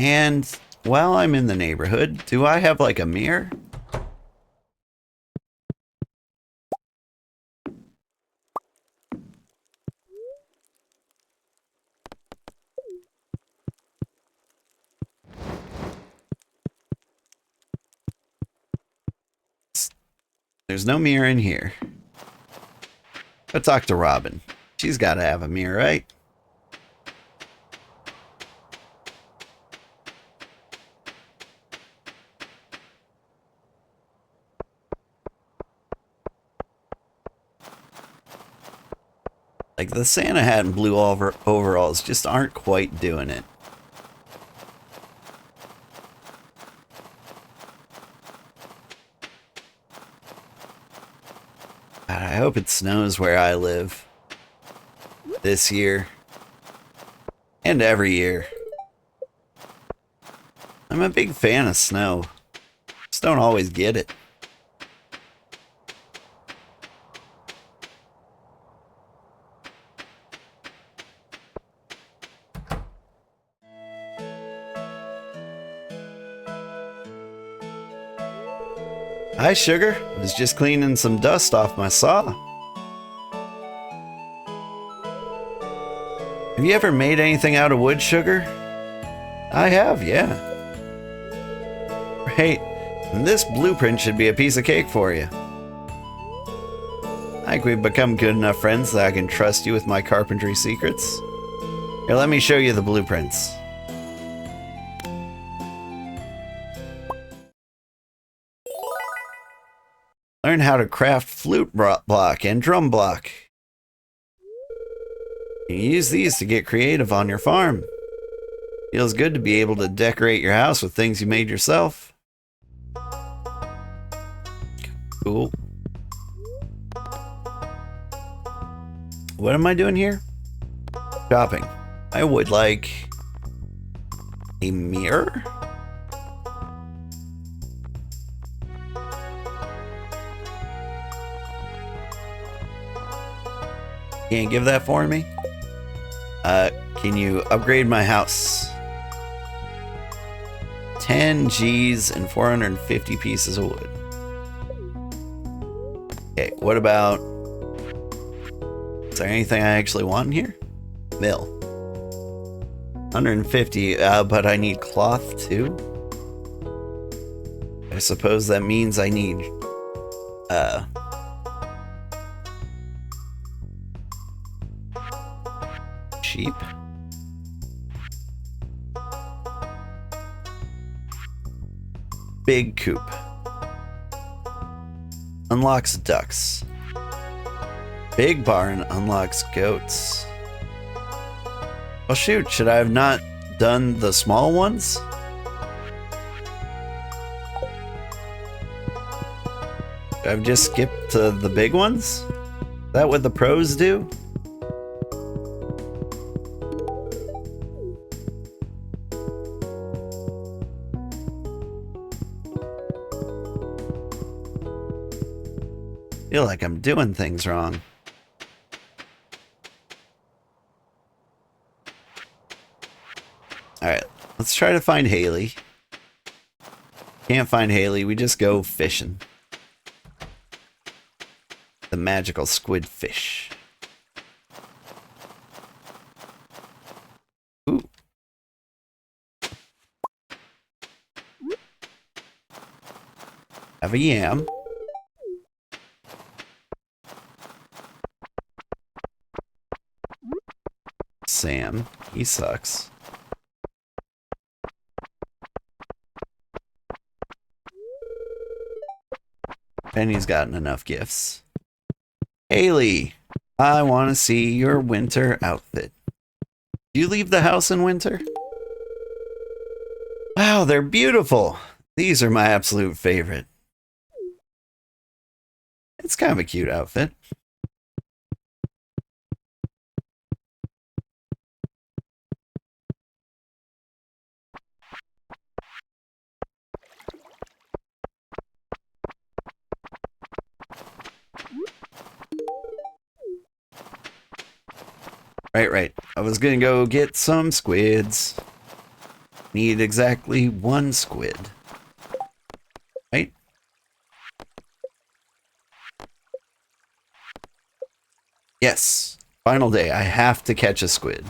And while I'm in the neighborhood, do I have like a mirror? There's no mirror in here. Let's talk to Robin. She's got to have a mirror, right? Like the Santa hat and blue overalls just aren't quite doing it. God, I hope it snows where I live this year and every year. I'm a big fan of snow. Just don't always get it. Hi, Sugar. Was just cleaning some dust off my saw. Have you ever made anything out of wood, Sugar? I have, yeah. Right. And this blueprint should be a piece of cake for you. I think we've become good enough friends that I can trust you with my carpentry secrets. Here, let me show you the blueprints. Learn how to craft flute block and drum block. You use these to get creative on your farm. Feels good to be able to decorate your house with things you made yourself. Cool. What am I doing here? Shopping. I would like a mirror. Can't give that for me? Can you upgrade my house? 10 G's and 450 pieces of wood. Okay, what about... Is there anything I actually want in here? Mill. 150, but I need cloth too? I suppose that means I need... sheep. Big coop. Unlocks ducks. Big barn unlocks goats. Well, shoot, should I have not done the small ones? I've just skipped to the big ones? Is that what the pros do? Feel like I'm doing things wrong. Alright, let's try to find Haley. Can't find Haley, we just go fishing. The magical squid fish. Ooh. Have a yam. Sam, he sucks. Penny's gotten enough gifts. Haley, I want to see your winter outfit. Do you leave the house in winter? Wow, they're beautiful. These are my absolute favorite. It's kind of a cute outfit. Right. I was gonna go get some squids. Need exactly 1 squid. Right? Yes. Final day. I have to catch a squid.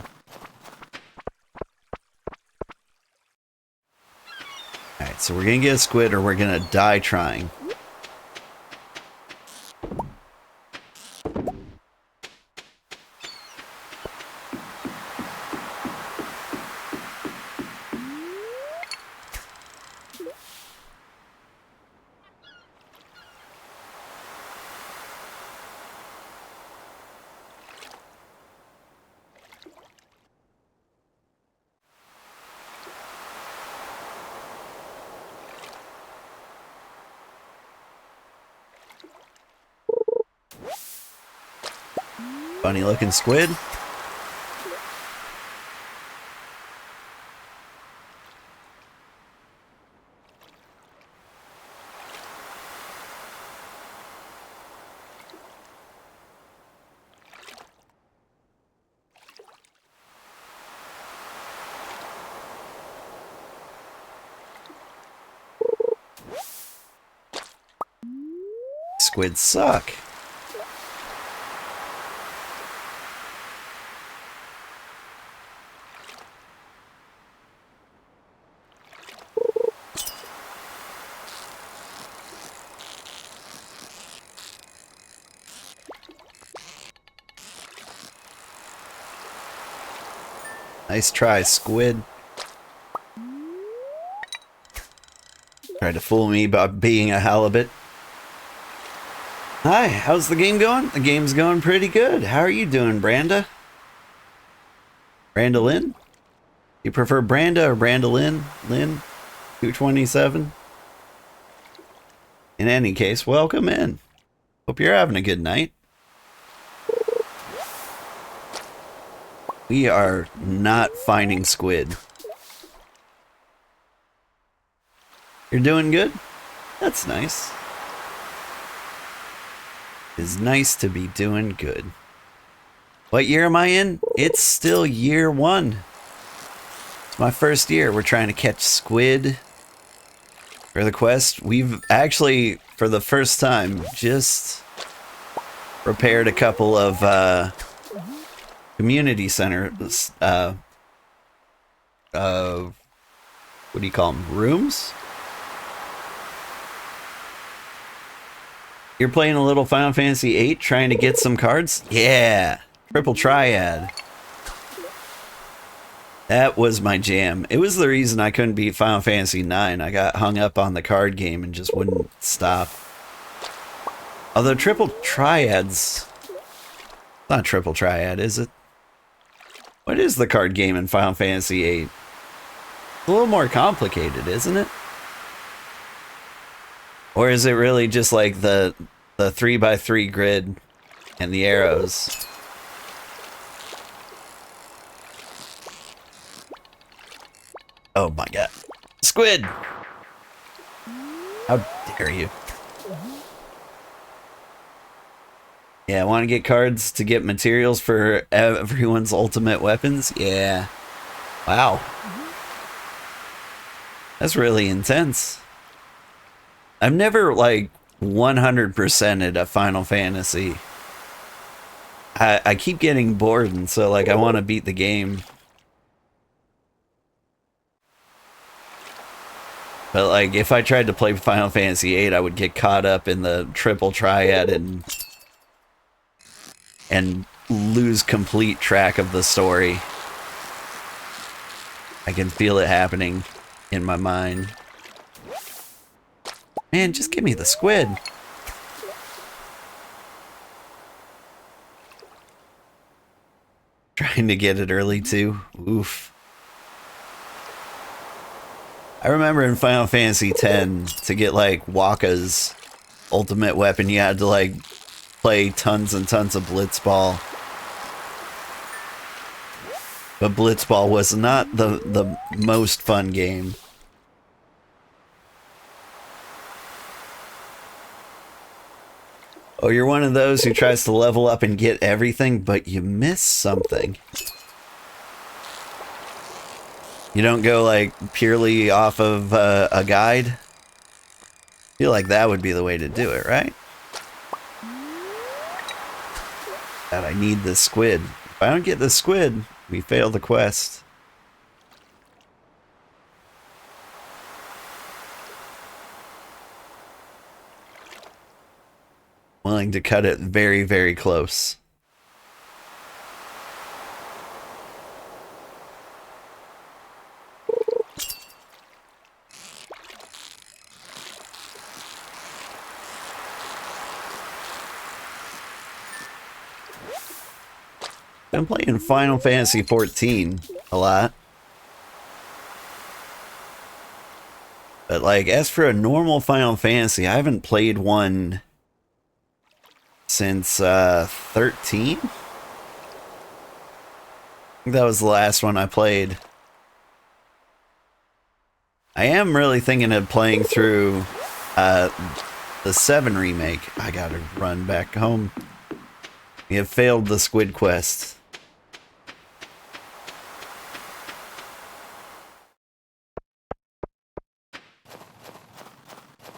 Alright, so we're gonna get a squid or we're gonna die trying. Funny looking squid. Squids suck. Nice try, squid. Tried to fool me about being a halibut. Hi, how's the game going? The game's going pretty good. How are you doing, Branda? Brandalyn? You prefer Branda or Brandalyn? Lynn? 227? In any case, welcome in. Hope you're having a good night. We are not finding squid. You're doing good? That's nice. It's nice to be doing good. What year am I in? It's still year 1. It's my first year. We're trying to catch squid for the quest. We've actually, for the first time, just repaired a couple of community center, what do you call them? Rooms? You're playing a little Final Fantasy VIII, trying to get some cards? Yeah! Triple Triad. That was my jam. It was the reason I couldn't beat Final Fantasy IX. I got hung up on the card game and just wouldn't stop. Although Triple Triad's... not Triple Triad, is it? What is the card game in Final Fantasy VIII? It's a little more complicated, isn't it? Or is it really just like the 3x3 grid and the arrows? Oh my god. Squid! How dare you? Yeah, I want to get cards to get materials for everyone's ultimate weapons? Yeah. Wow. That's really intense. I've never, like, 100%ed a Final Fantasy. I keep getting bored, and so, like, I want to beat the game. But, like, if I tried to play Final Fantasy VIII, I would get caught up in the Triple Triad and lose complete track of the story. I can feel it happening in my mind. Man, just give me the squid. Trying to get it early too. Oof. I remember in Final Fantasy X, to get like Wakka's ultimate weapon, you had to like play tons and tons of Blitzball. But Blitzball was not the most fun game. Oh, you're one of those who tries to level up and get everything, but you miss something. You don't go like purely off of a guide? I feel like that would be the way to do it, right? God, I need the squid. If I don't get the squid, we fail the quest. Willing to cut it very, very close. Been playing Final Fantasy 14 a lot. But like, as for a normal Final Fantasy, I haven't played one since 13? I think that was the last one I played. I am really thinking of playing through the 7 remake. I gotta run back home. We have failed the squid quest.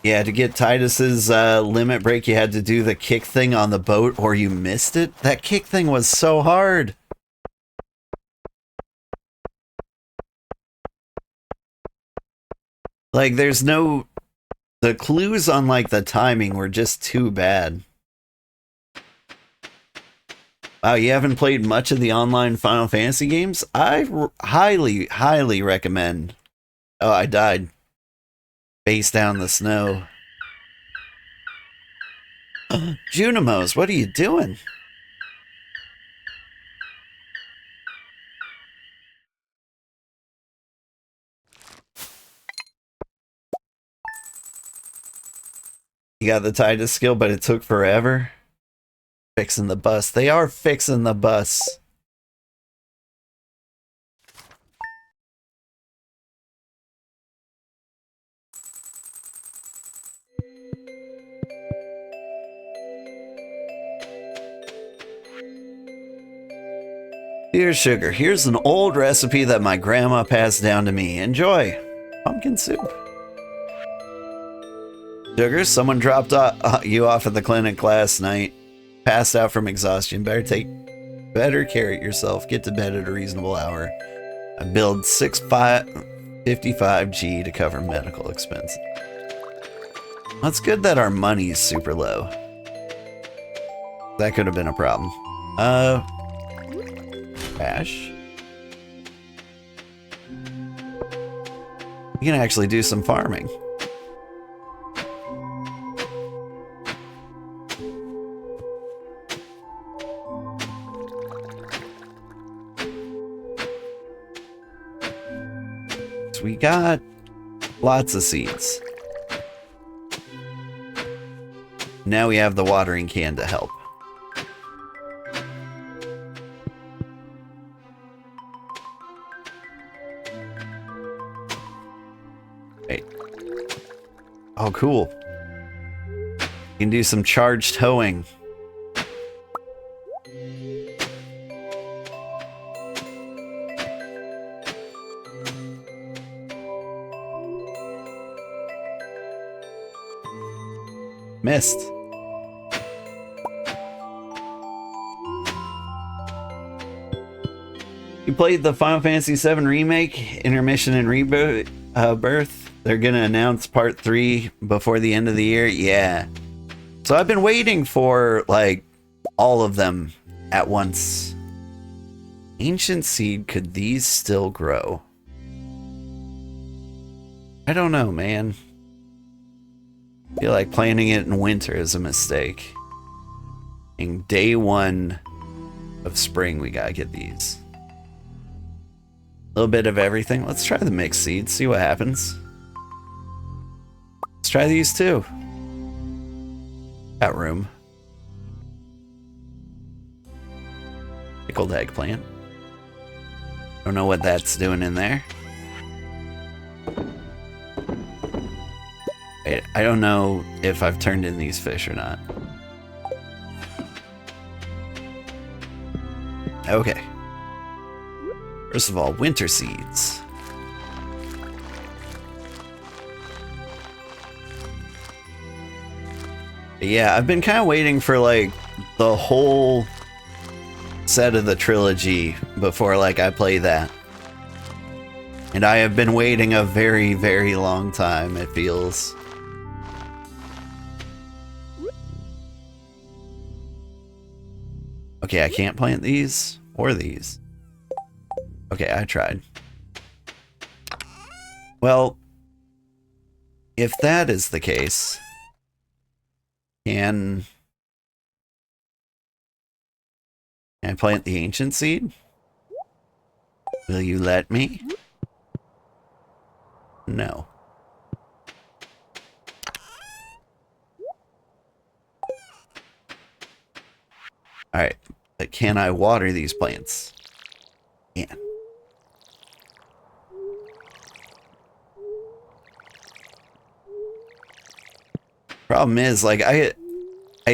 Yeah, to get Titus's limit break, you had to do the kick thing on the boat or you missed it. That kick thing was so hard. Like, there's no... The clues on, like, the timing were just too bad. Wow, you haven't played much of the online Final Fantasy games? I highly, highly recommend. Oh, I died. Face down the snow. Junimos, what are you doing? You got the Titus skill, but it took forever. Fixing the bus. They are fixing the bus. Dear Sugar, here's an old recipe that my grandma passed down to me. Enjoy. Pumpkin soup. Sugar, someone dropped you off at the clinic last night. Passed out from exhaustion. Better care of yourself. Get to bed at a reasonable hour. I billed $55G to cover medical expenses. It's good that our money's super low. That could have been a problem. Cash. You can actually do some farming. So we got lots of seeds. Now we have the watering can to help. Oh, cool. You can do some charged towing. Missed. You played the Final Fantasy VII Remake, Intermission and Rebirth? They're gonna announce part 3 before the end of the year? Yeah. So I've been waiting for, like, all of them at once. Ancient seed, could these still grow? I don't know, man. I feel like planting it in winter is a mistake. In day 1 of spring, we gotta get these. A little bit of everything. Let's try the mixed seeds, see what happens. Let's try these too. Got room. Pickled eggplant. Don't know what that's doing in there. Wait, I don't know if I've turned in these fish or not. Okay. First of all, winter seeds. Yeah, I've been kind of waiting for like the whole set of the trilogy before like I play that. And I have been waiting a very, very long time, it feels. Okay, I can't plant these or these. Okay, I tried. Well, if that is the case, can I plant the ancient seed? Will you let me? No. Alright, but can I water these plants? Yeah. Problem is, like, I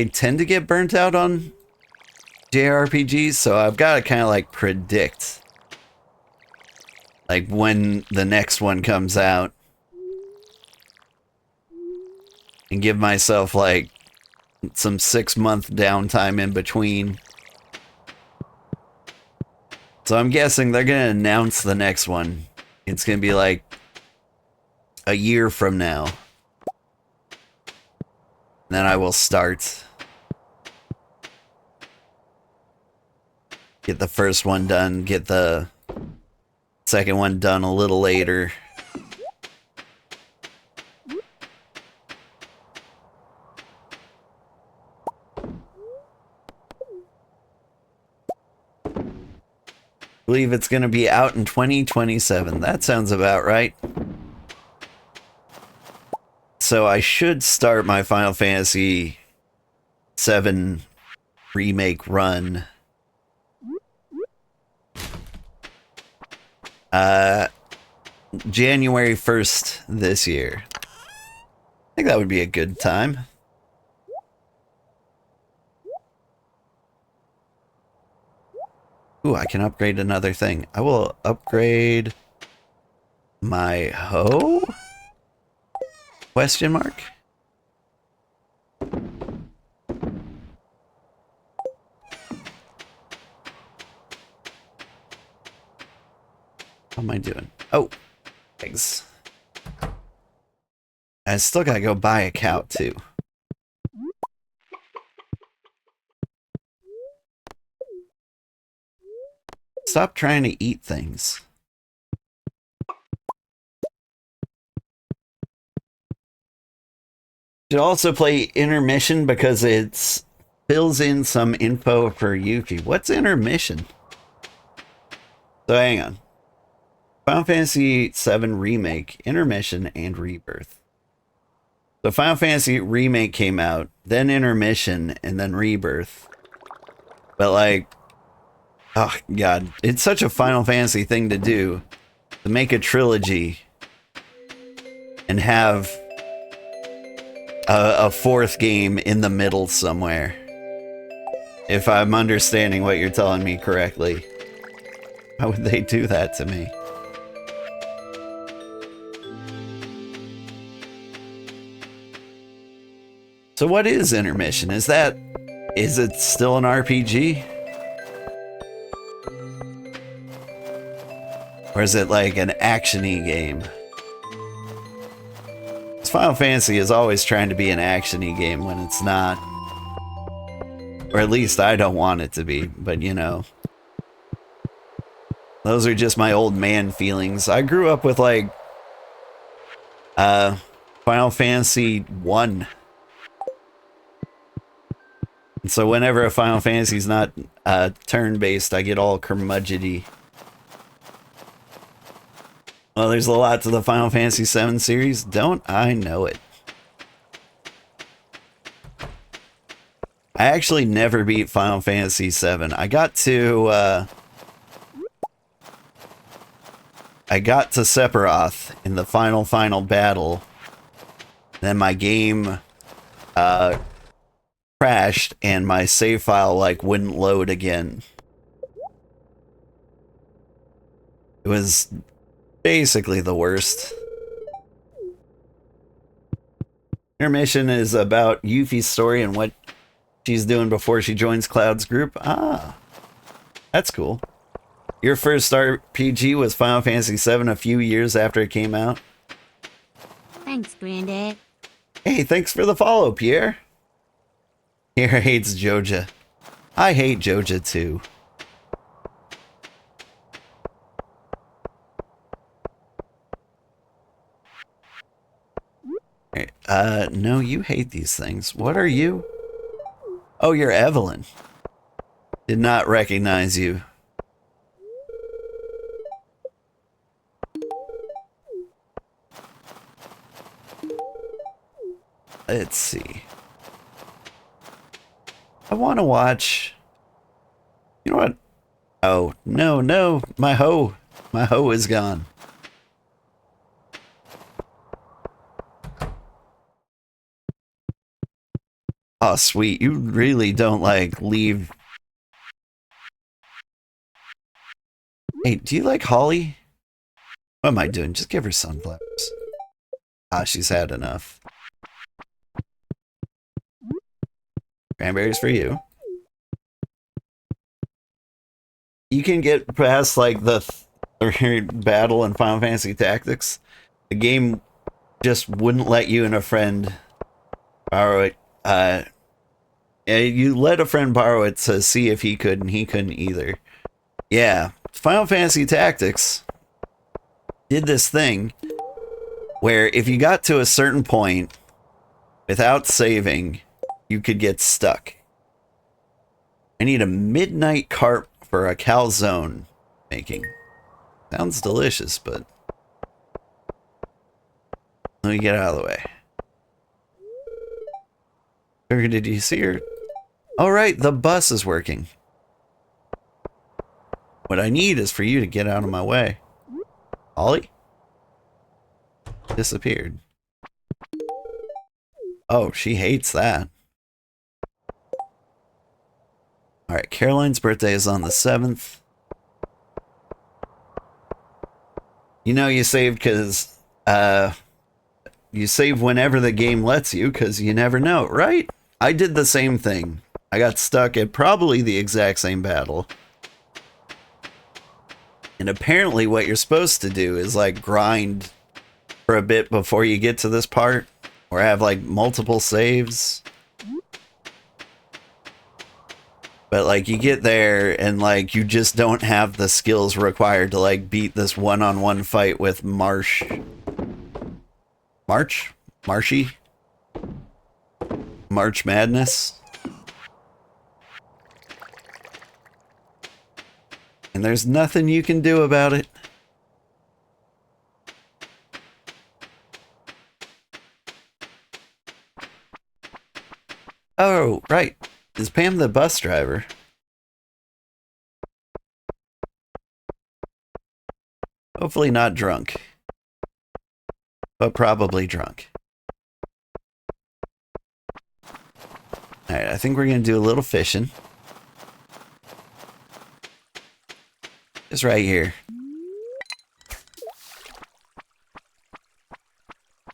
tend to get burnt out on JRPGs, so I've got to kind of like predict like when the next one comes out and give myself like some 6-month downtime in between. So I'm guessing they're gonna announce the next one. It's gonna be like a year from now. Then I will start. Get the first one done, get the second one done a little later. I believe it's going to be out in 2027. That sounds about right. So I should start my Final Fantasy VII remake run January 1st this year. I think that would be a good time. Ooh, I can upgrade another thing. I will upgrade my hoe? Question mark? How am I doing? Oh, eggs. I still gotta go buy a cow too. Stop trying to eat things. Should also play intermission because it fills in some info for Yuki. What's intermission? So hang on. Final Fantasy VII Remake, Intermission, and Rebirth. So Final Fantasy Remake came out, then Intermission, and then Rebirth. But like, oh god, it's such a Final Fantasy thing to do. To make a trilogy and have a fourth game in the middle somewhere. If I'm understanding what you're telling me correctly. How would they do that to me? So what is intermission? Is it still an RPG? Or is it like an action-y game? Final Fantasy is always trying to be an action-y game when it's not. Or at least I don't want it to be, but you know. Those are just my old man feelings. I grew up with like Final Fantasy 1. And so whenever a Final Fantasy's not turn-based, I get all curmudgeony. Well, there's a lot to the Final Fantasy VII series. Don't I know it? I actually never beat Final Fantasy VII. I got to Sephiroth in the final battle. Then my game crashed and my save file like wouldn't load again. It was basically the worst. Intermission is about Yuffie's story and what she's doing before she joins Cloud's group. Ah, that's cool. Your first RPG was Final Fantasy VII a few years after it came out. Thanks, Granddad. Hey, thanks for the follow, Pierre. Pierre hates Joja. I hate Joja too. No, you hate these things. What are you? Oh, you're Evelyn. Did not recognize you. Let's see. I want to watch. You know what? Oh, no. My hoe is gone. Oh, sweet. You really don't like leave. Hey, do you like Holly? What am I doing? Just give her sunflowers. Ah, she's had enough. Cranberries for you. You can get past like the third battle in Final Fantasy Tactics. The game just wouldn't let you and a friend borrow it. You let a friend borrow it to see if he could, and he couldn't either. Yeah, Final Fantasy Tactics did this thing where if you got to a certain point without saving, you could get stuck. I need a midnight carp for a calzone making. Sounds delicious, but let me get out of the way. Or did you see her? All right, the bus is working. What I need is for you to get out of my way. Ollie? Disappeared. Oh, she hates that. Alright, Caroline's birthday is on the 7th. You know you saved because, you save whenever the game lets you because you never know, right? I did the same thing. I got stuck at probably the exact same battle. And apparently what you're supposed to do is like grind for a bit before you get to this part, or have like multiple saves. But like you get there and like you just don't have the skills required to like beat this one-on-one fight with Marshy? March Madness. And there's nothing you can do about it. Oh, right. Is Pam the bus driver? Hopefully not drunk. But probably drunk. Alright, I think we're going to do a little fishing. Just right here.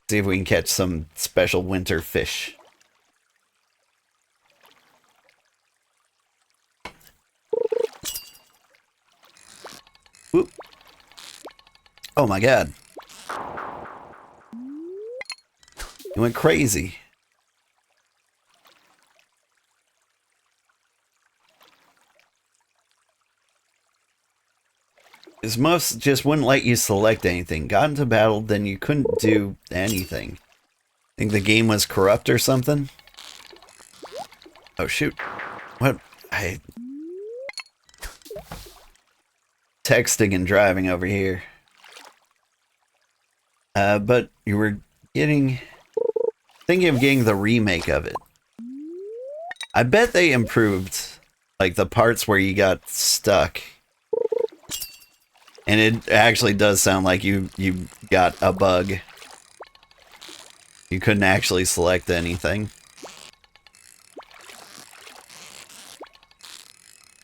See if we can catch some special winter fish. Whoop. Oh my god. It went crazy. This most just wouldn't let you select anything. Got into battle, then you couldn't do anything. Think the game was corrupt or something? Oh shoot. What? Texting and driving over here. But you were thinking of getting the remake of it. I bet they improved like the parts where you got stuck. And it actually does sound like you got a bug. You couldn't actually select anything.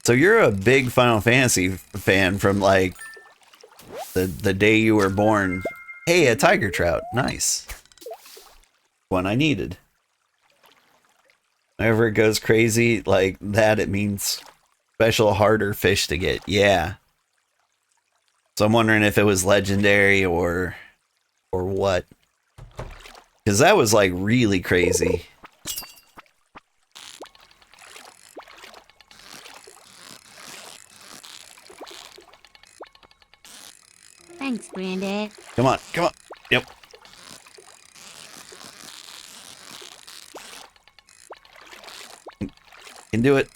So you're a big Final Fantasy fan from like the day you were born. Hey, a tiger trout. Nice. one I needed. Whenever it goes crazy like that, it means special harder fish to get. Yeah. So I'm wondering if it was legendary or what. Because that was like really crazy. Thanks, Granddad. Come on, come on. Yep. Can do it.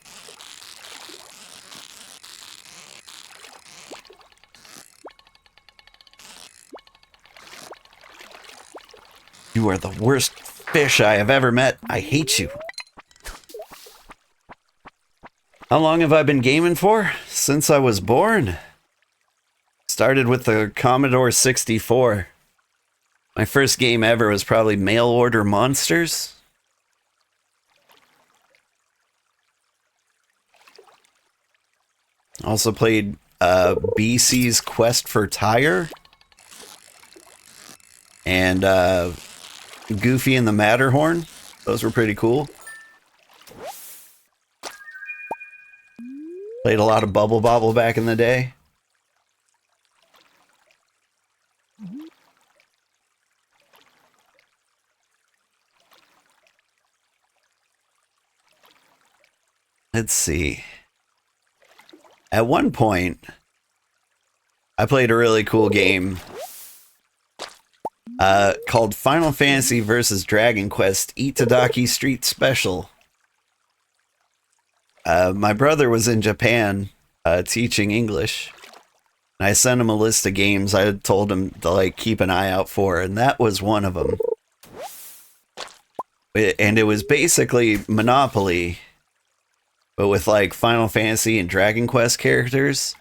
You are the worst fish I have ever met. I hate you. How long have I been gaming for? Since I was born. Started with the Commodore 64. My first game ever was probably Mail Order Monsters. Also played BC's Quest for Tyre. And Goofy and the Matterhorn. Those were pretty cool. Played a lot of Bubble Bobble back in the day. Let's see. At one point, I played a really cool game called Final Fantasy vs. Dragon Quest Itadaki Street Special. My brother was in Japan teaching English. And I sent him a list of games I had told him to like keep an eye out for, and that was one of them. And it was basically Monopoly, but with like Final Fantasy and Dragon Quest characters.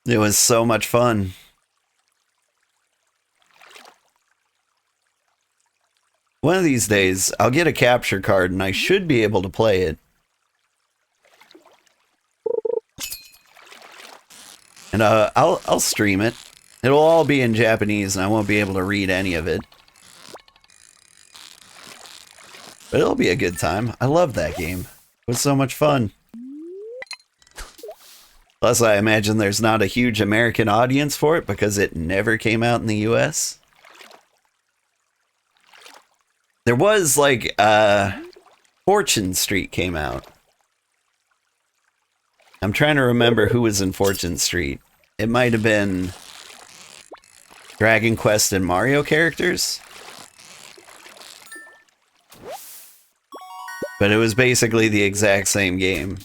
It was so much fun. One of these days, I'll get a capture card and I should be able to play it. And I'll stream it. It'll all be in Japanese and I won't be able to read any of it. But it'll be a good time. I love that game. It was so much fun. Plus, I imagine there's not a huge American audience for it because it never came out in the US. There was, like, Fortune Street came out. I'm trying to remember who was in Fortune Street. It might have been Dragon Quest and Mario characters. But it was basically the exact same game.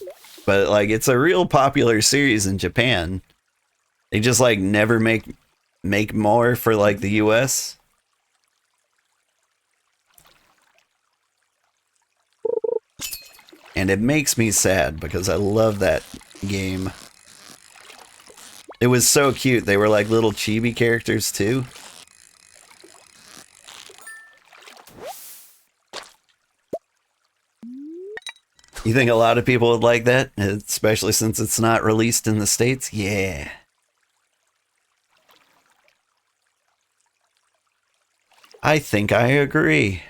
But, like, it's a real popular series in Japan. They just, like, never make more for, like, the US. And it makes me sad because I love that game. It was so cute. They were, like, little chibi characters, too. You think a lot of people would like that? Especially since it's not released in the States? Yeah. I think I agree.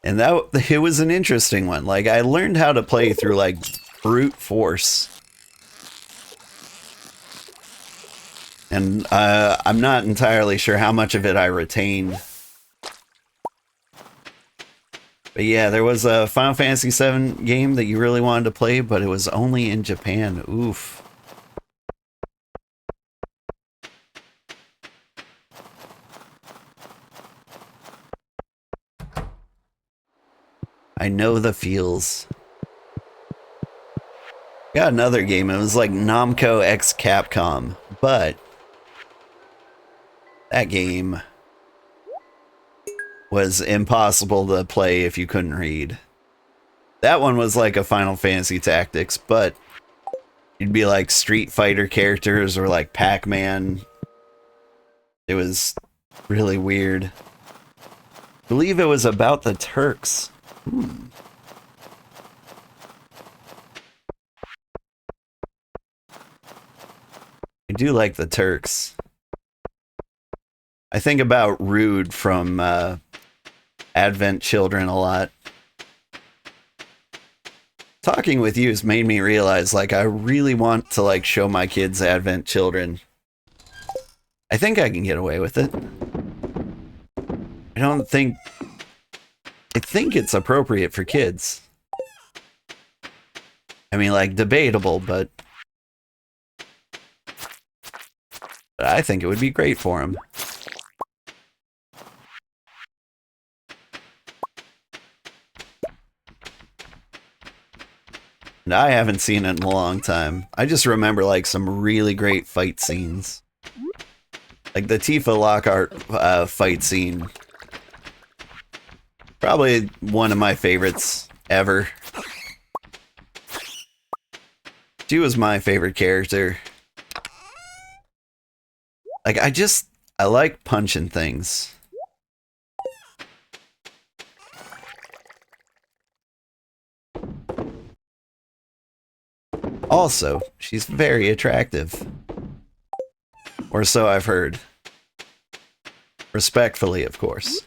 And it was an interesting one. Like, I learned how to play through, like, brute force. And I'm not entirely sure how much of it I retained. But yeah, there was a Final Fantasy VII game that you really wanted to play, but it was only in Japan. Oof. I know the feels. Got another game. It was like Namco X Capcom, but that game was impossible to play if you couldn't read. That one was like a Final Fantasy Tactics, but you'd be like Street Fighter characters or like Pac-Man. It was really weird. I believe it was about the Turks. I do like the Turks. I think about Rude from Advent Children a lot. Talking with you has made me realize, like, I really want to, like, show my kids Advent Children. I think I can get away with it. I think it's appropriate for kids. I mean, like, debatable, but I think it would be great for them. And I haven't seen it in a long time. I just remember, like, some really great fight scenes. Like the Tifa Lockhart fight scene. Probably one of my favorites ever. She was my favorite character. Like, I like punching things. Also, she's very attractive. Or so I've heard. Respectfully, of course.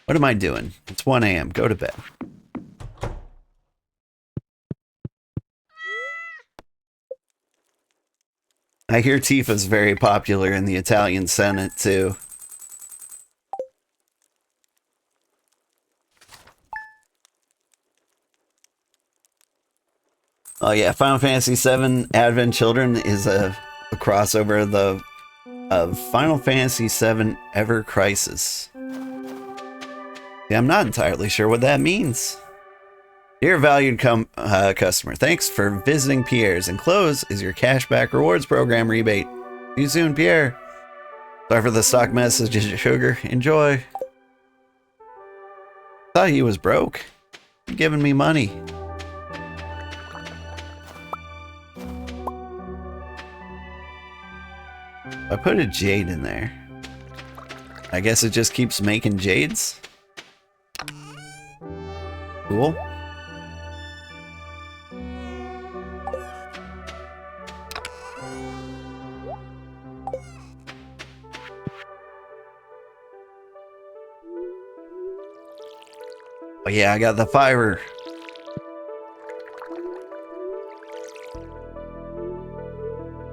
What am I doing? It's 1 a.m. Go to bed. I hear Tifa's very popular in the Italian Senate, too. Oh yeah, Final Fantasy VII Advent Children is a crossover of Final Fantasy VII Ever Crisis. Yeah, I'm not entirely sure what that means. Dear valued customer, thanks for visiting Pierre's. Enclosed is your cashback rewards program rebate. See you soon, Pierre. Sorry for the stock message, Sugar. Enjoy. Thought he was broke. You're giving me money. I put a jade in there. I guess it just keeps making jades. Cool. Oh yeah, I got the fiber.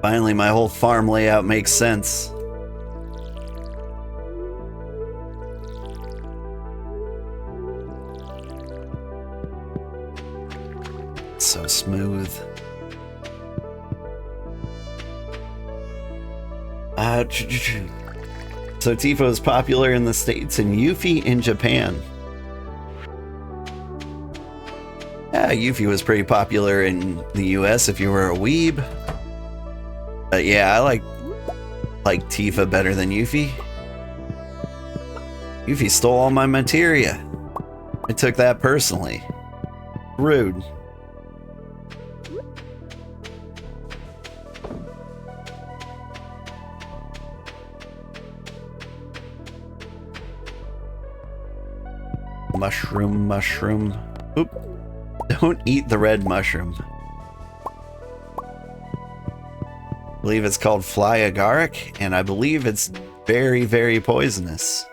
Finally, my whole farm layout makes sense. It's so smooth. So Tifa is popular in the States and Yuffie in Japan. Yeah, Yuffie was pretty popular in the US if you were a weeb. But yeah, I like Tifa better than Yuffie. Yuffie stole all my materia. I took that personally. Rude. Mushroom. Oop. Don't eat the red mushroom. I believe it's called fly agaric, and I believe it's very, very poisonous.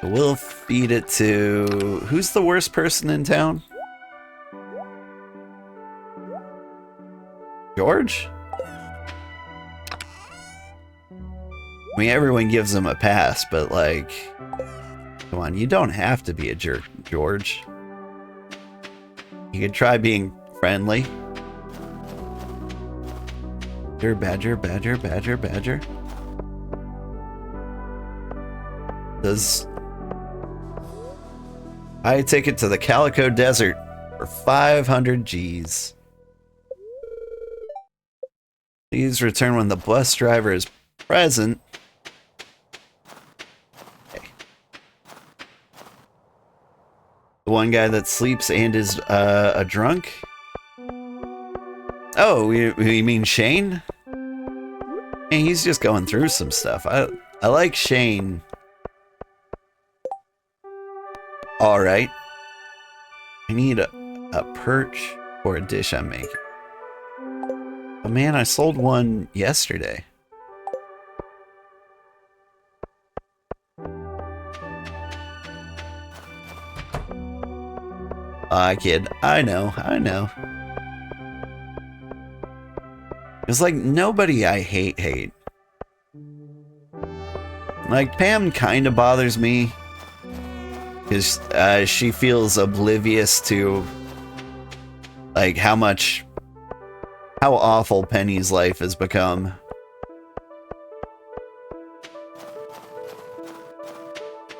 We'll feed it to... Who's the worst person in town? George? I mean, everyone gives him a pass, but like... Come on, you don't have to be a jerk, George. You could try being friendly. Badger. Does... Buy a ticket to the Calico Desert for 500 G's. Please return when the bus driver is present. Okay. The one guy that sleeps and is a drunk? Oh, you mean Shane? Hey, he's just going through some stuff. I like Shane. Alright. I need a perch or a dish I'm making. But man, I sold one yesterday. Kid, I know. It's like nobody I hate. Like, Pam kind of bothers me. Because she feels oblivious to, like, how awful Penny's life has become.